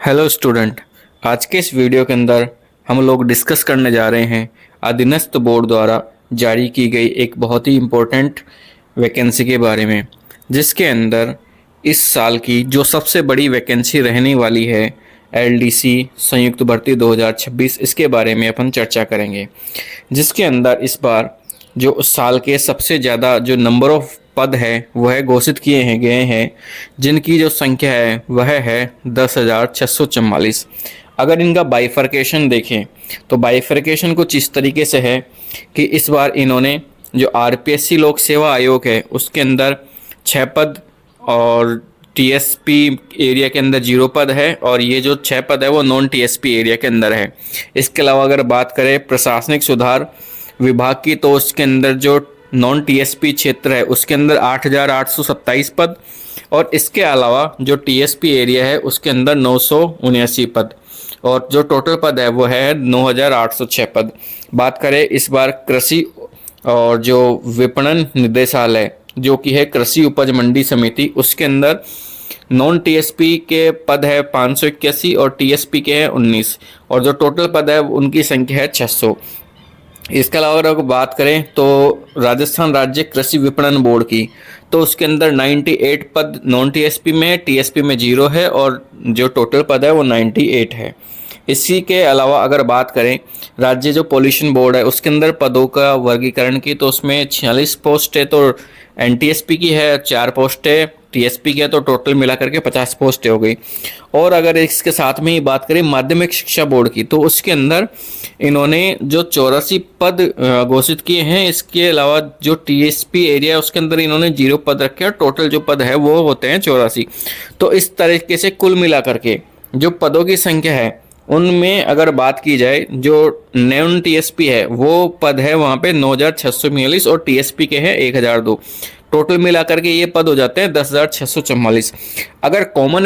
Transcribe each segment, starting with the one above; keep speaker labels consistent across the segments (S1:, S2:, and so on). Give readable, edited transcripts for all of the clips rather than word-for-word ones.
S1: Hello student. आज के इस वीडियो के अंदर हम लोग डिस्कस करने जा रहे हैं अधीनस्थ बोर्ड द्वारा जारी की गई एक बहुत ही इम्पोर्टेंट वैकेंसी के बारे में, जिसके अंदर इस साल की जो सबसे बड़ी वैकेंसी रहने वाली है एलडीसी संयुक्त भर्ती 2026, इसके बारे में अपन चर्चा करेंगे। जिसके अंदर इस बार जो उस साल के सबसे ज़्यादा जो नंबर ऑफ पद है वह घोषित किए हैं गए हैं, जिनकी जो संख्या है वह है 10,644। अगर इनका बाइफर्केशन देखें तो बाइफर्केशन कुछ इस तरीके से है कि इस बार इन्होंने जो आरपीएससी लोक सेवा आयोग है उसके अंदर 6 पद और टीएसपी एरिया के अंदर 0 पद है, और ये जो 6 पद है वो नॉन टीएसपी एरिया के अंदर है। इसके अलावा अगर बात करें प्रशासनिक सुधार विभाग की तो उसके अंदर जो नॉन टीएसपी क्षेत्र है उसके अंदर 8,827 पद, और इसके अलावा जो टीएसपी एरिया है उसके अंदर 979 पद, और जो टोटल पद है वो है 9,806 पद। बात करें इस बार कृषि और जो विपणन निदेशालय जो कि है कृषि उपज मंडी समिति, उसके अंदर नॉन टीएसपी के पद है 581 और टीएसपी के हैं 19, और जो टोटल पद है उनकी संख्या है 600। इसके अलावा अगर बात करें तो राजस्थान राज्य कृषि विपणन बोर्ड की, तो उसके अंदर 98 पद नॉन टीएसपी में, टीएसपी में 0 है, और जो टोटल पद है वो 98 है। इसी के अलावा अगर बात करें राज्य जो पॉल्यूशन बोर्ड है उसके अंदर पदों का वर्गीकरण की, तो उसमें 46 पोस्ट है तो एनटीएसपी की है, 4 पोस्ट है टीएसपी की है, तो टोटल मिलाकर के 50 पोस्ट हो गई। और अगर इसके साथ में ही बात करें माध्यमिक शिक्षा बोर्ड की, तो उसके अंदर इन्होंने जो 84 पद घोषित किए हैं। इसके अलावा जो टीएसपी एरिया है उसके अंदर इन्होंने 0 पद रखे हैं, टोटल जो पद है वो होते हैं 84। तो इस तरीके से कुल मिलाकर के जो पदों की संख्या है उनमें अगर बात की जाए, जो नॉन टीएसपी है वो पद है वहाँ पे 9,642 और टीएसपी के हैं 1,002। टोटल मिलाकर के ये पद हो जाते हैं 10,644। अगर कॉमन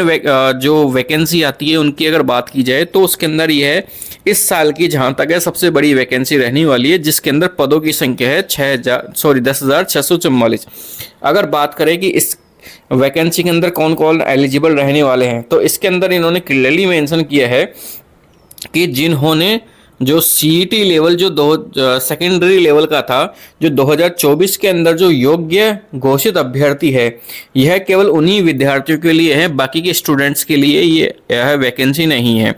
S1: जो वैकेंसी आती है उनकी अगर बात की जाए तो उसके अंदर ये है इस साल की जहाँ तक है सबसे बड़ी वैकेंसी रहने वाली है, जिसके अंदर पदों की संख्या है 10,644। अगर बात करें कि इस वैकेंसी के अंदर कौन कौन एलिजिबल रहने वाले हैं, तो इसके अंदर इन्होंने क्लियरली मेंशन किया है कि जिन्होंने जो सीईटी लेवल जो सेकेंडरी लेवल का था, जो 2024 के अंदर जो योग्य घोषित अभ्यर्थी है, यह केवल उन्हीं विद्यार्थियों के लिए है, बाकी के स्टूडेंट्स के लिए यह वैकेंसी नहीं है।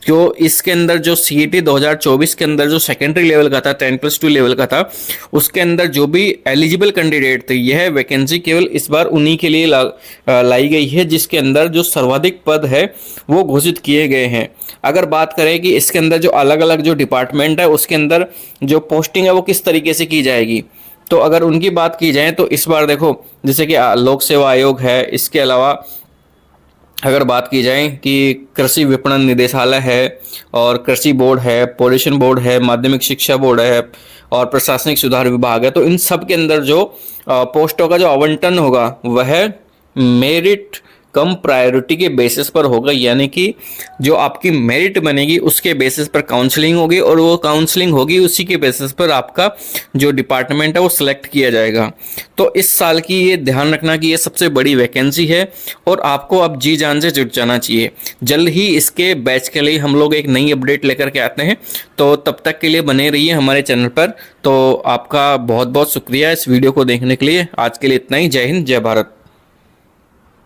S1: क्यों? इसके अंदर जो सीईटी 2024 के अंदर जो सेकेंडरी लेवल का था, 10+2 लेवल का था, उसके अंदर जो भी एलिजिबल कैंडिडेट थे, यह वैकेंसी केवल इस बार उन्हीं के लिए लाई गई है, जिसके अंदर जो सर्वाधिक पद है वो घोषित किए गए हैं। अगर बात करें कि इसके अंदर जो अलग अलग जो डिपार्टमेंट है उसके अंदर जो पोस्टिंग है वो किस तरीके से की जाएगी, तो अगर उनकी बात की जाए तो इस बार देखो जैसे कि लोक सेवा आयोग है, इसके अलावा अगर बात की जाए कि कृषि विपणन निदेशालय है, और कृषि बोर्ड है, पॉल्यूशन बोर्ड है, माध्यमिक शिक्षा बोर्ड है, और प्रशासनिक सुधार विभाग है, तो इन सब के अंदर जो पोस्टों का जो आवंटन होगा वह मेरिट कम प्रायोरिटी के बेसिस पर होगा, यानी कि जो आपकी मेरिट बनेगी उसके बेसिस पर काउंसलिंग होगी, और वो काउंसलिंग होगी उसी के बेसिस पर आपका जो डिपार्टमेंट है वो सिलेक्ट किया जाएगा। तो इस साल की ये ध्यान रखना कि ये सबसे बड़ी वैकेंसी है और आपको अब जी जान से जुट जाना चाहिए। जल्द ही इसके बैच के लिए हम लोग एक नई अपडेट लेकर के आते हैं, तो तब तक के लिए बने रहिए हमारे चैनल पर। तो आपका बहुत बहुत शुक्रिया इस वीडियो को देखने के लिए। आज के लिए इतना ही। जय हिंद, जय भारत।